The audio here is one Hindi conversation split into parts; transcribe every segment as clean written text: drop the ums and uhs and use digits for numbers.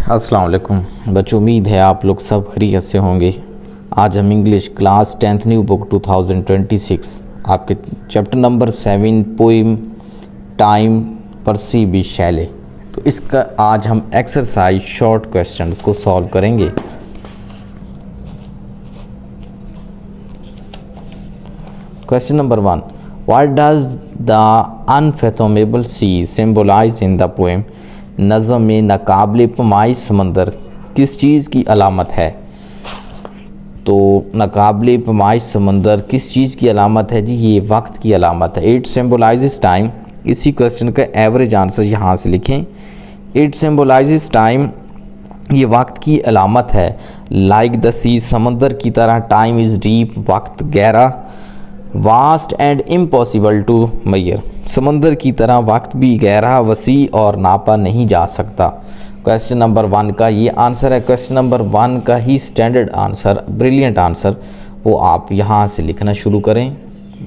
अस्सलाम वालेकुम बच्चों, उम्मीद है आप लोग सब खैरियत से होंगे। आज हम English class 10th new book 2026 आपके chapter number 7 poem time Percy B Shelley, तो इसका आज हम एक्सरसाइज शॉर्ट क्वेश्चंस को सॉल्व करेंगे। Question number 1, what does the unfathomable sea symbolise in the poem. नज़म में नाकाबिले पैमाइश समंदर किस चीज़ की अलामत है। तो नाकाबिले पैमाइश समंदर किस चीज़ की अलामत है जी, ये वक्त की अलामत है। It symbolises time. इसी क्वेश्चन का एवरेज आंसर यहाँ से लिखें। इट सिम्बोलाइजेस टाइम, ये वक्त की अलामत है। लाइक द सी, समंदर की तरह। टाइम इज़ डीप, वक्त गहरा। Vast and impossible to measure, समंदर की तरह वक्त भी गहरा, वसी और नापा नहीं जा सकता। क्वेश्चन नंबर 1 का ये आंसर है। क्वेश्चन नंबर 1 का ही स्टैंडर्ड आंसर, ब्रिलियंट आंसर, वो आप यहाँ से लिखना शुरू करें।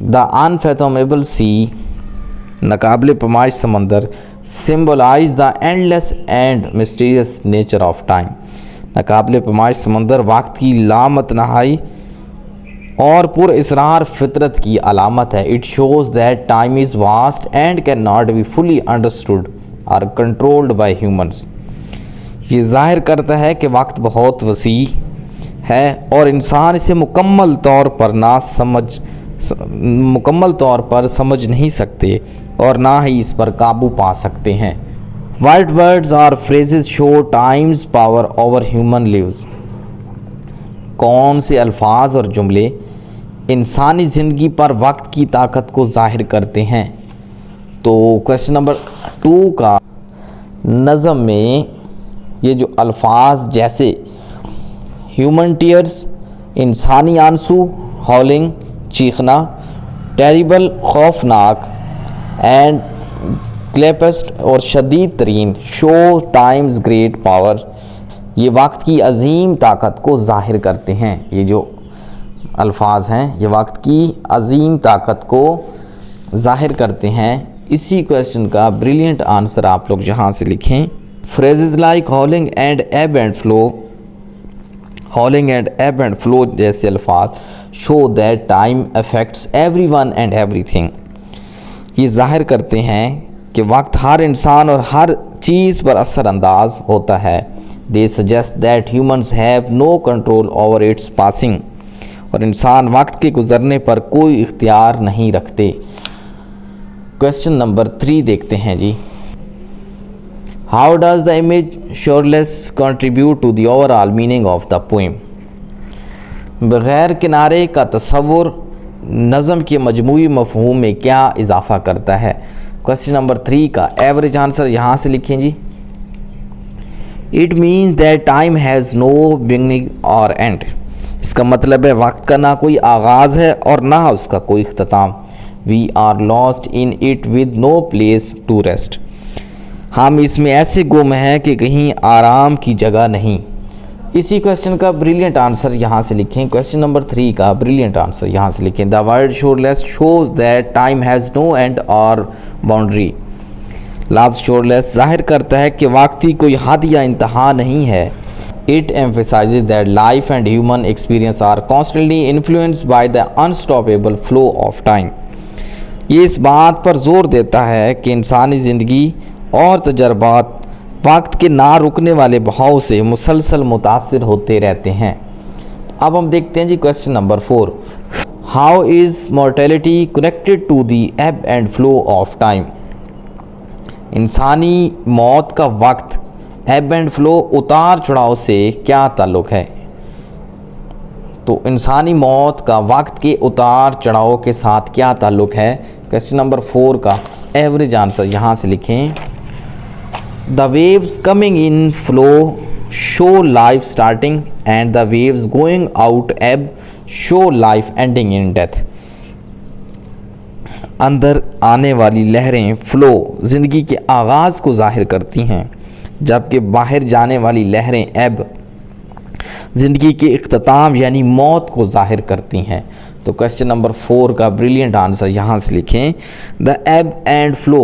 द अनफेथोमेबल सी, नाकाबिले पैमाइश समंदर, symbolise the endless and mysterious nature of time. नाकाबिले पैमाइश समंदर वक्त की लामतनहाई और पुरअसरार फितरत की अलामत है। It shows that time is vast and can not be fully understood और कंट्रोल्ड बाय ह्यूमंस। ये जाहिर करता है कि वक्त बहुत वसी है और इंसान इसे मुकम्मल तौर पर समझ नहीं सकते और ना ही इस पर काबू पा सकते हैं। वाइट वर्ड्स और phrases show time's power over human lives. कौन से अल्फाज और जुमले इंसानी ज़िंदगी पर वक्त की ताकत को ज़ाहिर करते हैं। तो क्वेश्चन नंबर 2 का नज़म में ये जो अल्फाज जैसे ह्यूमन टीयर्स, इंसानी आंसू, हॉलिंग, चीखना, टेरिबल, खौफनाक, एंड क्लेपेस्ट और शदीद तरीन, शो टाइम्स ग्रेट पावर, ये वक्त की अजीम ताकत को ज़ाहिर करते हैं। ये जो अल्फाज हैं ये वक्त की अजीम ताकत को ज़ाहिर करते हैं। इसी क्वेश्चन का ब्रिलियंट आंसर आप लोग यहाँ से लिखें। फ्रेजेस लाइक हॉलिंग एंड एब एंड फ्लो, हॉलिंग एंड एब एंड फ्लो जैसे अल्फाज show that time affects everyone and everything, ये ज़ाहिर करते हैं कि वक्त हर इंसान और हर चीज़ पर असरअंदाज होता है। They suggest that humans have no control over its passing, और इंसान वक्त के गुज़रने पर कोई इख्तियार नहीं रखते। क्वेश्चन नंबर 3 देखते हैं जी। How does the image shoreless contribute to the overall meaning of the poem. बग़ैर किनारे का तस्वुर नज़म के मजमूई मफ़हूम में क्या इजाफ़ा करता है। क्वेश्चन नंबर 3 का एवरेज आंसर यहाँ से लिखें जी। It means that time has no beginning और एंड, इसका मतलब है वक्त का ना कोई आगाज़ है और ना उसका कोई इख्तिताम। We are lost in it with no place to rest, हम इसमें ऐसे गुम हैं कि कहीं आराम की जगह नहीं। इसी क्वेश्चन का ब्रिलियंट आंसर यहाँ से लिखें। क्वेश्चन नंबर 3 का ब्रिलियंट आंसर यहाँ से लिखें। The word shoreless shows that time has no end और बाउंड्री। लफ्ज़ शोरलेस जाहिर करता है कि वक्त की कोई हद या इंतहा नहीं है। It emphasizes that life and human experience are constantly influenced by the unstoppable flow of time. ये इस बात पर जोर देता है कि इंसानी ज़िंदगी और तजर्बात वक्त के ना रुकने वाले बहाव से मुसलसल मुतासिर होते रहते हैं। अब हम देखते हैं जी question number 4, how is mortality connected to the ebb and flow of time. इंसानी मौत का वक्त, एब एंड फ्लो, उतार चढ़ाव से क्या ताल्लुक़ है। तो इंसानी मौत का वक्त के उतार चढ़ाव के साथ क्या ताल्लुक़ है। क्वेश्चन नंबर 4 का एवरेज आंसर यहाँ से लिखें। The waves coming in flow show life starting and the waves going out ebb show life ending in death. अंदर आने वाली लहरें फ्लो ज़िंदगी के आगाज़ को ज़ाहिर करती हैं, जबकि बाहर जाने वाली लहरें एब ज़िंदगी के इख्तिताम यानी मौत को ज़ाहिर करती हैं। तो क्वेश्चन नंबर 4 का ब्रिलियंट आंसर यहाँ से लिखें। द एब एंड फ्लो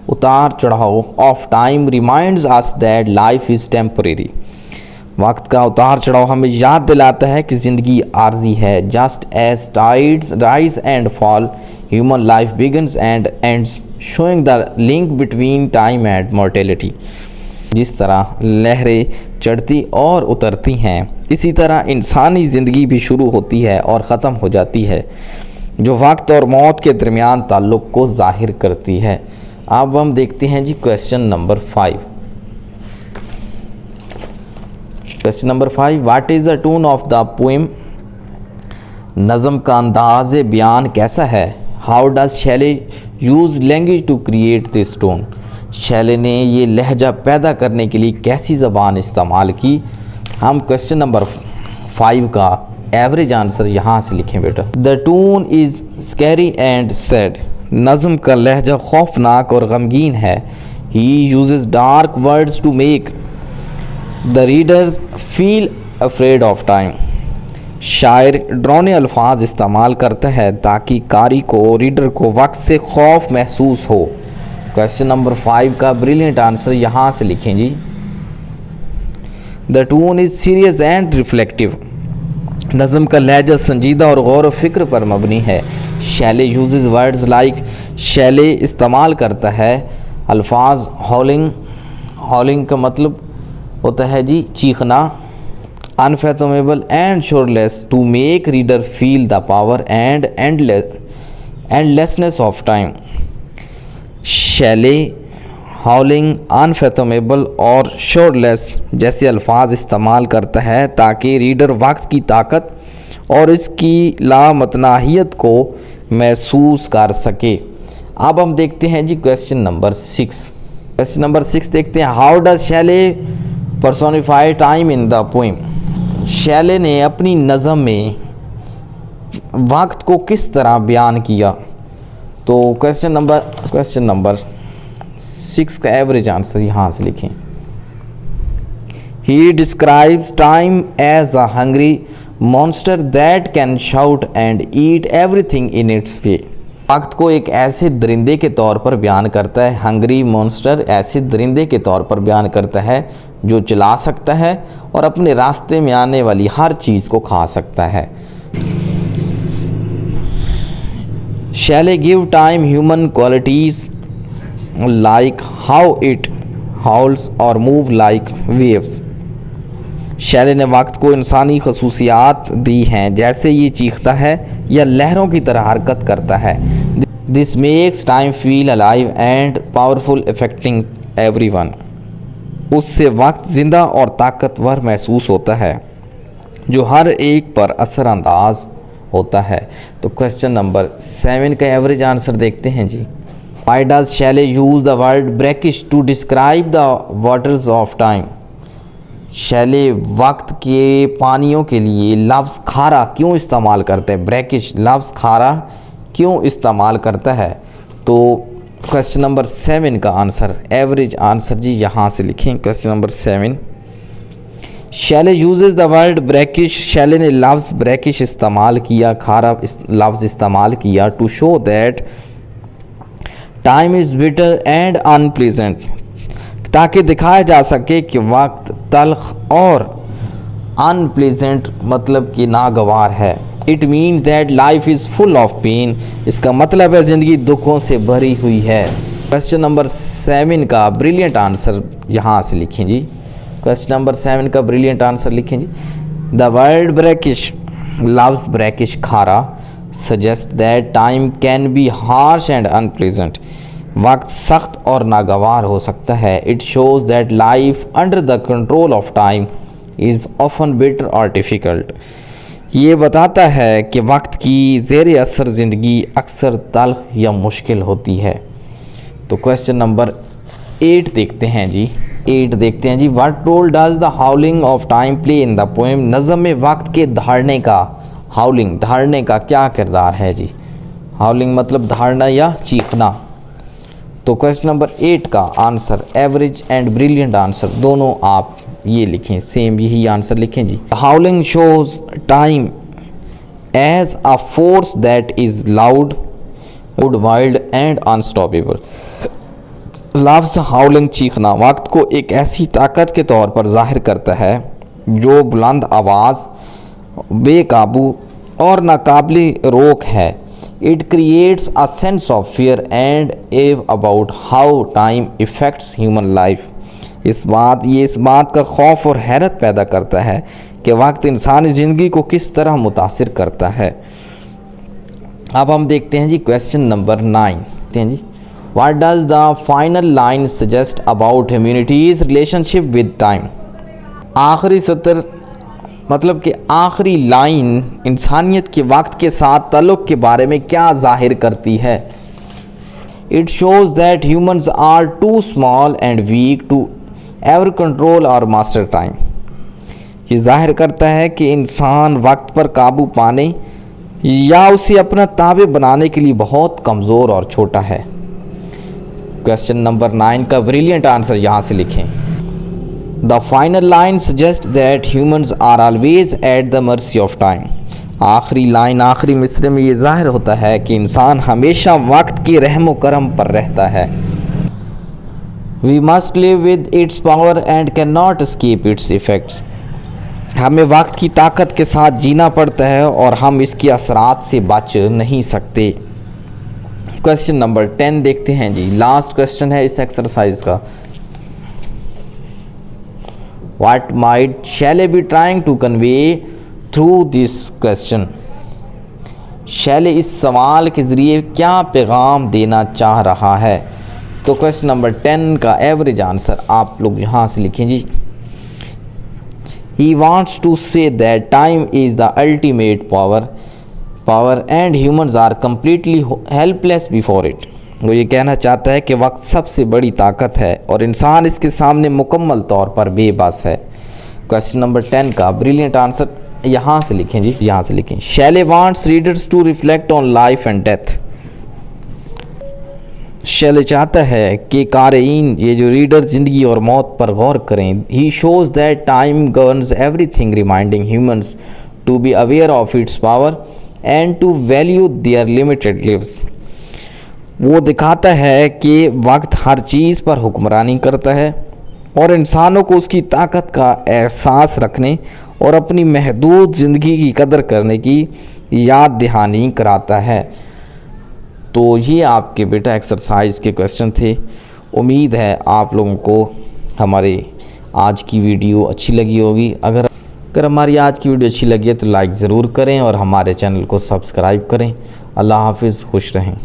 उतार चढ़ाव of time reminds us that life is temporary. वक्त का उतार चढ़ाव हमें याद दिलाता है कि ज़िंदगी आर्जी है। Just as tides rise and fall human life begins and ends showing the link between time and mortality. जिस तरह लहरें चढ़ती और उतरती हैं, इसी तरह इंसानी ज़िंदगी भी शुरू होती है और ख़त्म हो जाती है, जो वक्त और मौत के दरमियान ताल्लुक़ को ज़ाहिर करती है। अब हम देखते हैं जी question number 5। Question number 5, what is the tone of the poem? नज़म का अंदाज़ बयान कैसा है? How does Shelley use language to create this tone? Shelley ने ये लहजा पैदा करने के लिए कैसी ज़बान इस्तेमाल की? हम क्वेश्चन नंबर 5 का एवरेज आंसर यहाँ से लिखें बेटा। The tone is scary and sad. नज़म का लहजा खौफनाक और गमगीन है। He uses dark words to make the readers feel afraid of time. शायर डरावने अल्फाज इस्तेमाल करता है ताकि कारी को, रीडर को वक्त से खौफ महसूस हो। क्वेश्चन नंबर 5 का ब्रिलियंट आंसर यहाँ से लिखें जी। The tone is serious and reflective. नज़म का लहजा संजीदा और गौर व फिक्र पर मबनी है। Shelley uses words like, Shelley इस्तेमाल करता है अल्फाज हॉलिंग, हॉलिंग का मतलब होता है जी चीखना, unfathomable and shoreless to make reader feel the power and endlessness of time. Shelley howling, unfathomable और शोरलेस जैसे अल्फाज इस्तेमाल करता है ताकि रीडर वक्त की ताकत और इसकी लामतनाहियत को महसूस कर सके। अब हम देखते हैं जी क्वेश्चन नंबर 6। क्वेश्चन नंबर 6 देखते हैं, how does Shelley personify time in the poem? Shelley ने अपनी नज़म में वक्त को किस तरह बयान किया? तो क्वेश्चन नंबर 6 का एवरेज आंसर यहाँ से लिखें। He describes time as a hungry monster that can shout and eat everything in its way. वक्त को एक ऐसे दरिंदे के तौर पर बयान करता है। हंग्री मॉन्स्टर ऐसे दरिंदे के तौर पर बयान करता है जो चला सकता है और अपने रास्ते में आने वाली हर चीज़ को खा सकता है। Shelley give time human qualities like how it howls or move like waves। Shelley ने वक्त को इंसानी खसूसियात दी हैं, जैसे ये चीखता है या लहरों की तरह हरकत करता है। This makes time feel alive and powerful affecting everyone. उससे वक्त ज़िंदा और ताकतवर महसूस होता है जो हर एक पर असरअंदाज होता है। तो क्वेश्चन नंबर 7 का एवरेज आंसर देखते हैं जी। Why does Shelley use the word brackish to describe the waters of time? Shelley वक्त के पानियों के लिए लफ्ज़ खारा क्यों इस्तेमाल करते हैं? ब्रैकिश लफ्ज़ खारा क्यों इस्तेमाल करता है? तो क्वेश्चन नंबर 7 का आंसर एवरेज आंसर जी यहाँ से लिखें। Question number 7, Shelley uses the word brackish. Shelley ने लफ्ज़ ब्रैकिश इस्तेमाल किया, खारा लफ्ज़ इस्तेमाल किया to show that time is bitter and unpleasant, ताकि दिखाया जा सके कि वक्त तल्ख और अनप्लीजेंट मतलब कि नागवार है। It means that life is full of pain. इसका मतलब है ज़िंदगी दुखों से भरी हुई है। क्वेश्चन नंबर 7 का ब्रिलियंट आंसर यहाँ से लिखें जी। क्वेश्चन नंबर 7 का ब्रिलियंट आंसर लिखें जी। द वर्ड ब्रैकिश, लफ्ज़ ब्रैकिश खारा, suggest that time can be harsh and unpleasant. वक्त सख्त और नागवार हो सकता है। It shows that life under the control of time is often bitter और डिफ़िकल्ट। ये बताता है कि वक्त की ज़ेर असर ज़िंदगी अक्सर तल्ख या मुश्किल होती है। तो क्वेश्चन नंबर 8 देखते हैं जी। 8 देखते हैं जी। What role does the howling of time play in the poem? नज़म में वक्त के धाड़ने का, हाउलिंग धाड़ने का क्या किरदार है जी? हाउलिंग मतलब धाड़ना या चीखना। तो क्वेश्चन नंबर 8 का answer average and brilliant answer दोनों आप ये लिखें, सेम यही आंसर लिखें जी। Howling shows time as a force that is loud, wild and unstoppable. लफ्ज़ हाउलिंग चीखना वक्त को एक ऐसी ताकत के तौर पर जाहिर करता है जो बुलंद आवाज़, बेकाबू और नाकाबिले रोक है। It creates a sense of fear and awe about how time affects human life. इस बात का खौफ और हैरत पैदा करता है कि वक्त इंसानी ज़िंदगी को किस तरह मुतासिर करता है। अब हम देखते हैं जी क्वेश्चन नंबर 9। देखते हैं जी, what does the final line suggest about humanity's relationship with time. आखिरी सत्र मतलब कि आखिरी लाइन इंसानियत के वक्त के साथ ताल्लुक़ के बारे में क्या ज़ाहिर करती है। It shows that humans are too small and weak to ever control और मास्टर टाइम। ये ज़ाहिर करता है कि इंसान वक्त पर काबू पाने या उसे अपना ताबे बनाने के लिए बहुत कमज़ोर और छोटा है। क्वेश्चन नंबर 9 का ब्रिलियंट आंसर यहाँ से लिखें। The final line suggest that humans are always at the mercy of time. आखिरी लाइन, आखिरी मिसरे में ये ज़ाहिर होता है कि इंसान हमेशा वक्त के रहमो करम पर रहता है। We must live with its power and can not escape its effects. हमें वक्त की ताकत के साथ जीना पड़ता है और हम इसके असरात से बच नहीं सकते। क्वेश्चन नंबर 10 देखते हैं जी, लास्ट क्वेश्चन है इस एक्सरसाइज का। What might Shelley be trying to convey through this question. Shelley इस सवाल के ज़रिए क्या पैगाम देना चाह रहा है। तो क्वेश्चन नंबर 10 का एवरेज आंसर आप लोग यहाँ से लिखें जी। He wants to say that time is the ultimate power and humans are completely helpless before it। वो ये कहना चाहता है कि वक्त सबसे बड़ी ताकत है और इंसान इसके सामने मुकम्मल तौर पर बेबस है। क्वेश्चन नंबर 10 का ब्रिलियंट आंसर यहाँ से लिखें जी, यहाँ से लिखें। Shelley wants readers to reflect on life and death. Shelley चाहता है कि क़ारीन, ये जो रीडर, ज़िंदगी और मौत पर गौर करें। He shows that time governs everything, reminding humans to be aware of its power and to value their limited lives. वो दिखाता है कि वक्त हर चीज़ पर हुक्मरानी करता है और इंसानों को उसकी ताकत का एहसास रखने और अपनी महदूद ज़िंदगी की कदर करने की याद दहानी कराता है। तो ये आपके बेटा एक्सरसाइज के क्वेश्चन थे। उम्मीद है आप लोगों को हमारे आज की वीडियो अच्छी लगी होगी। अगर हमारी आज की वीडियो अच्छी लगी है तो लाइक ज़रूर करें और हमारे चैनल को सब्सक्राइब करें। अल्लाह हाफिज़, खुश रहें।